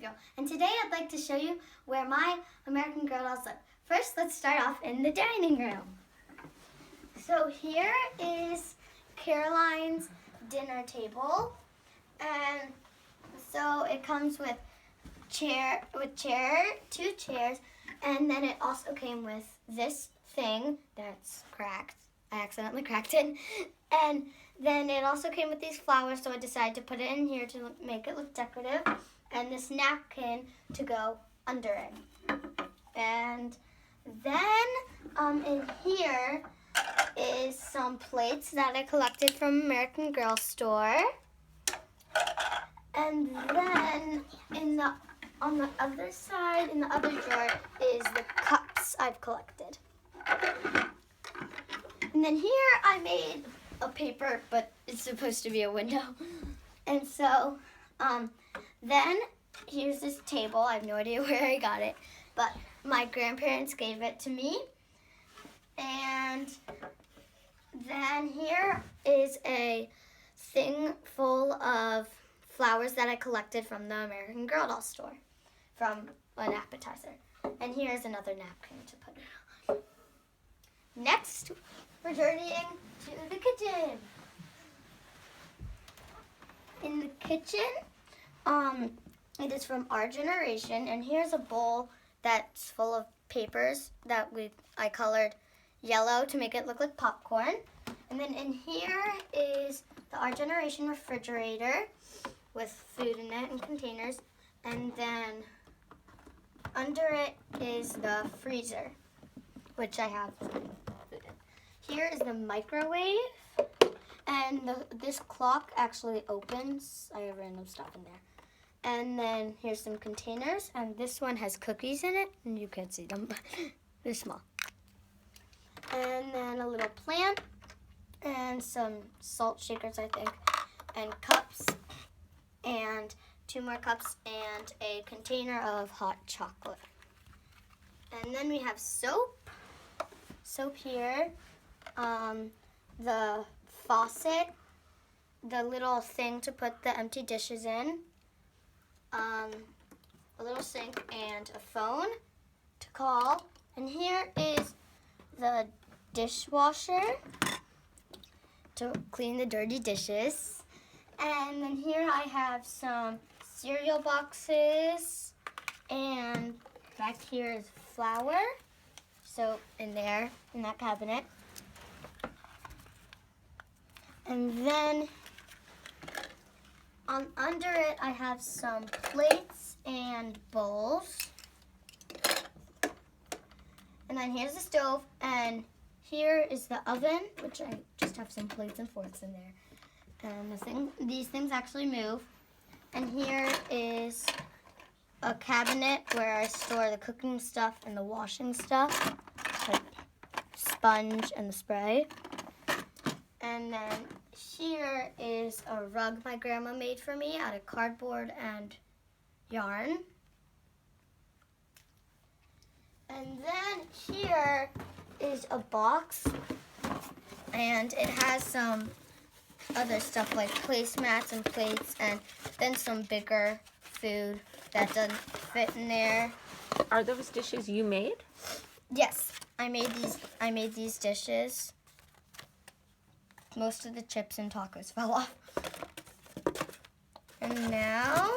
Rosiegirl, and today I'd like to show you where my American Girl dolls live. First, let's start off in the dining room. So here is Caroline's dinner table, and so it comes with two chairs, and then it also came with this thing that's cracked. I accidentally cracked it, and then it also came with these flowers, so I decided to put it in here to make it look decorative, and this napkin to go under it. And then in here is some plates that I collected from American Girl store. And then on the other side, in the other drawer, is the cups I've collected. And then here I made a paper, but it's supposed to be a window. And so then here's this table. I have no idea where I got it, but my grandparents gave it to me. And then here is a thing full of flowers that I collected from the American Girl doll store from an appetizer. And here's another napkin to put it on. Next, we're journeying to the kitchen. In the kitchen, it is from our generation, and here's a bowl that's full of papers that I colored yellow to make it look like popcorn. And then in here is the Our Generation refrigerator with food in it and containers. And then under it is the freezer, which I have food in. Here is the microwave, and this clock actually opens. I have random stuff in there. And then here's some containers, and this one has cookies in it, and you can't see them, but they're small. And then a little plant, and some salt shakers, I think, and cups, and 2 more cups, and a container of hot chocolate. And then we have soap here, the faucet, the little thing to put the empty dishes in, a little sink, and a phone to call. And here is the dishwasher to clean the dirty dishes. And then here I have some cereal boxes, and back here is flour. So in there, in that cabinet. And then under it, I have some plates and bowls. And then here's the stove, and here is the oven, which I just have some plates and forks in there. And these things actually move. And here is a cabinet where I store the cooking stuff and the washing stuff, like sponge and the spray. And then here is a rug my grandma made for me out of cardboard and yarn. And then here is a box, and it has some other stuff like placemats and plates, and then some bigger food that doesn't fit in there. Are those dishes you made? Yes, I made these dishes. Most of the chips and tacos fell off. And now,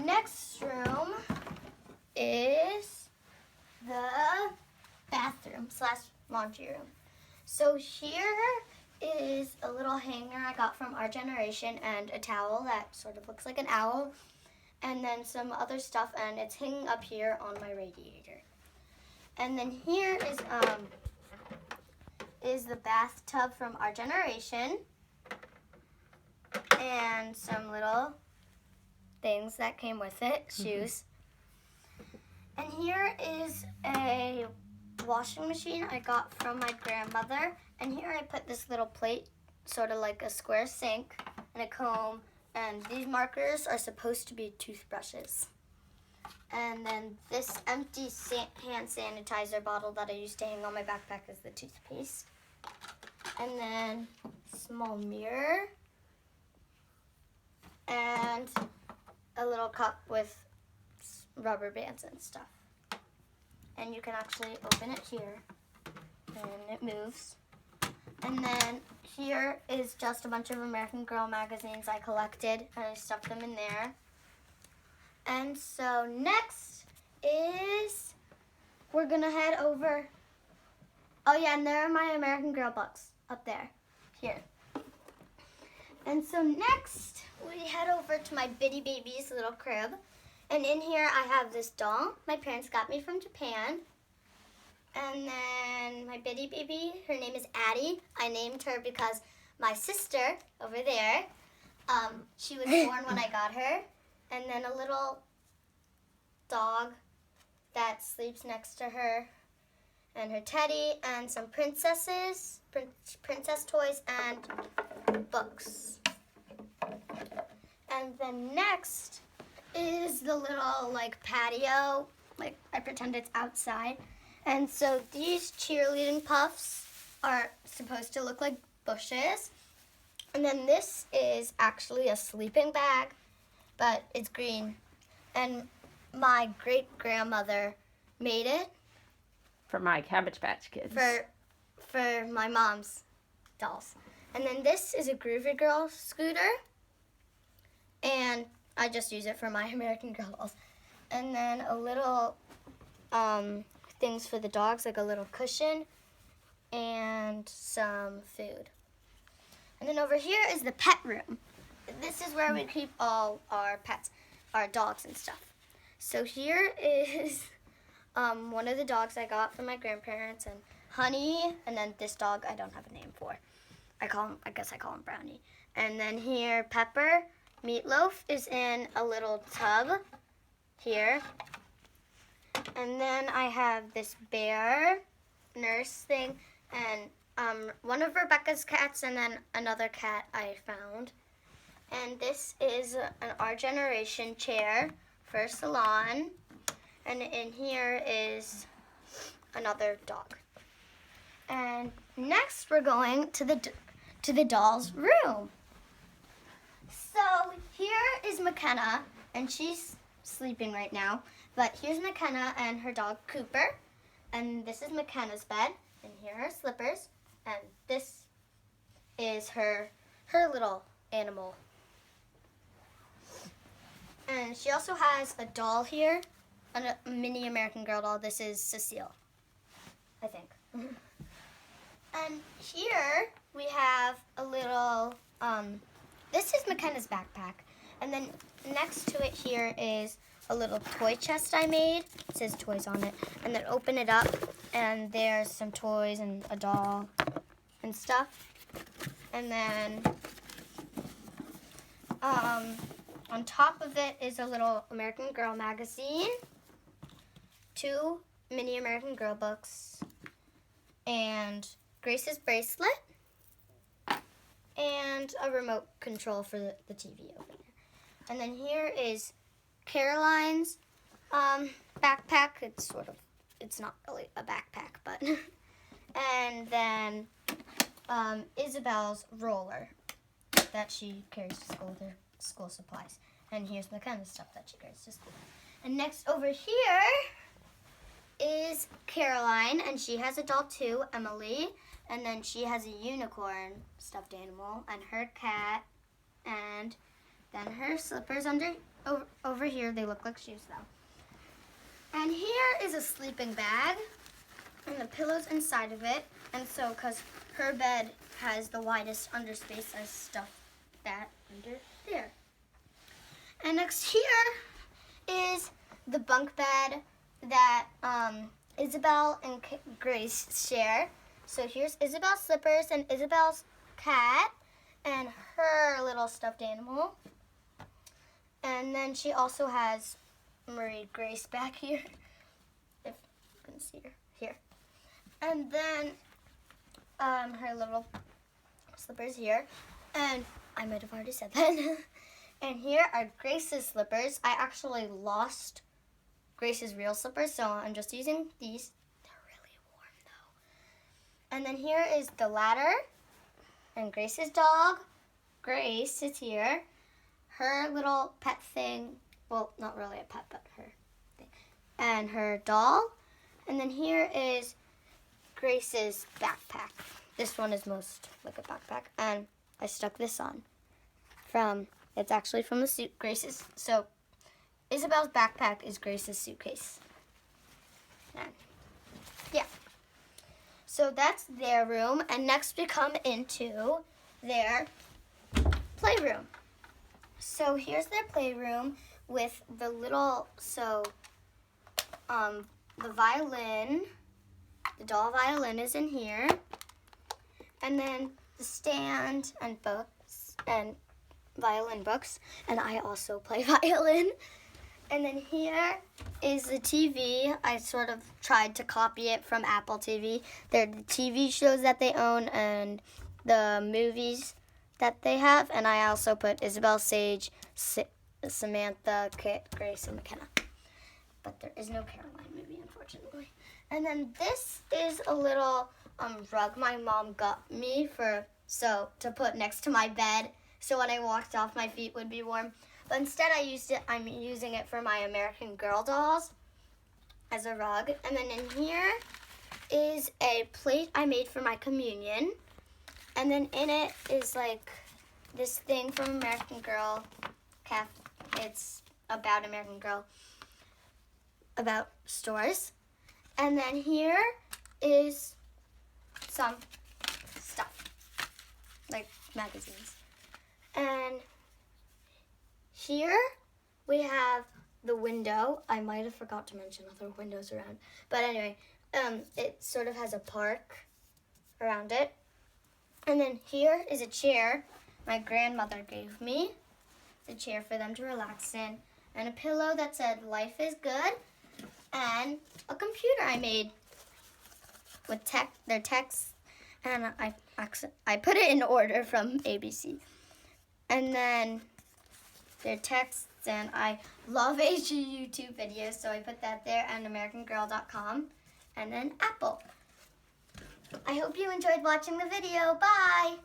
next room is the bathroom / laundry room. So here is a little hanger I got from Our Generation, and a towel that sort of looks like an owl, and then some other stuff, and it's hanging up here on my radiator. And then here is the bathtub from Our Generation, and some little things that came with it, shoes. And here is a washing machine I got from my grandmother, and here I put this little plate, sort of like a square sink, and a comb, and these markers are supposed to be toothbrushes. And then this empty hand sanitizer bottle that I used to hang on my backpack is the toothpaste. And then small mirror, and a little cup with rubber bands and stuff. And you can actually open it here, and it moves. And then here is just a bunch of American Girl magazines I collected, and I stuffed them in there. And so next is, we're gonna head over. Oh yeah, and there are my American Girl books up there, here. And so next, we head over to my Bitty Baby's little crib. And in here, I have this doll my parents got me from Japan. And then my Bitty Baby, her name is Addy. I named her because my sister over there, she was born when I got her. And then a little dog that sleeps next to her, and her teddy, and some princesses, princess toys, and books. And then next is the little patio, I pretend it's outside. And so these cheerleading puffs are supposed to look like bushes. And then this is actually a sleeping bag, but it's green. And my great-grandmother made it. For my Cabbage Patch Kids. For my mom's dolls. And then this is a Rosiegirl scooter. And I just use it for my American Girl dolls. And then a little things for the dogs, like a little cushion and some food. And then over here is the pet room. This is where we keep all our pets, our dogs and stuff. So here is one of the dogs I got from my grandparents, and Honey, and then this dog I don't have a name for. I guess I call him Brownie. And then here, Pepper. Meatloaf is in a little tub here. And then I have this bear nurse thing, and one of Rebecca's cats, and then another cat I found. And this is an Our Generation chair for a salon. And in here is another dog. And next we're going to the doll's room. So here is McKenna, and she's sleeping right now. But here's McKenna and her dog Cooper. And this is McKenna's bed. And here are her slippers. And this is her little animal. And she also has a doll here, a mini American Girl doll. This is Cecile, I think. And here we have a little, this is McKenna's backpack. And then next to it here is a little toy chest I made. It says toys on it. And then open it up, and there's some toys and a doll and stuff. And then on top of it is a little American Girl magazine, 2 mini American Girl books, and Grace's bracelet, and a remote control for the TV over there. And then here is Caroline's backpack. It's not really a backpack, but. And then Isabelle's roller that she carries to school, their school supplies. And here's McKenna's stuff that she carries to school. And next over here is Caroline, and she has a doll too, Emily. And then she has a unicorn stuffed animal, and her cat, and then her slippers over here. They look like shoes though. And here is a sleeping bag, and the pillows inside of it. And so, because her bed has the widest underspace, I stuffed that under there. And next here is the bunk bed that Isabelle and Grace share. So here's Isabelle's slippers and Isabelle's cat and her little stuffed animal. And then she also has Marie Grace back here, if you can see her here. And then her little slippers here. And I might have already said that. And here are Grace's slippers. I actually lost Grace's real slippers, so I'm just using these. And then here is the ladder, and Grace's dog, Grace, is here. Her little pet thing well, not really a pet, but her thing. And her doll. And then here is Grace's backpack. This one is most like a backpack. And I stuck this on. It's actually from the suit, Grace's. So Isabelle's backpack is Grace's suitcase. And yeah. So that's their room. And next we come into their playroom. So here's their playroom with the little, the violin, the doll violin is in here. And then the stand and books and violin books. And I also play violin. And then here is the TV. I sort of tried to copy it from Apple TV. They're the TV shows that they own and the movies that they have. And I also put Isabelle, Sage, Samantha, Kit, Grace, and McKenna. But there is no Caroline movie, unfortunately. And then this is a little rug my mom got me to put next to my bed, so when I walked off, my feet would be warm. But instead, I'm using it for my American Girl dolls as a rug. And then in here is a plate I made for my communion. And then in it is like this thing from American Girl. It's about American Girl, about stores. And then here is some stuff, like magazines. And here we have the window. I might have forgot to mention other windows around. But anyway, it sort of has a park around it. And then here is a chair my grandmother gave me. It's a chair for them to relax in. And a pillow that said, "Life is good." And a computer I made with their text. And I put it in order from ABC. And then their texts, and I love YouTube videos, so I put that there, and AmericanGirl.com, and then Apple. I hope you enjoyed watching the video. Bye!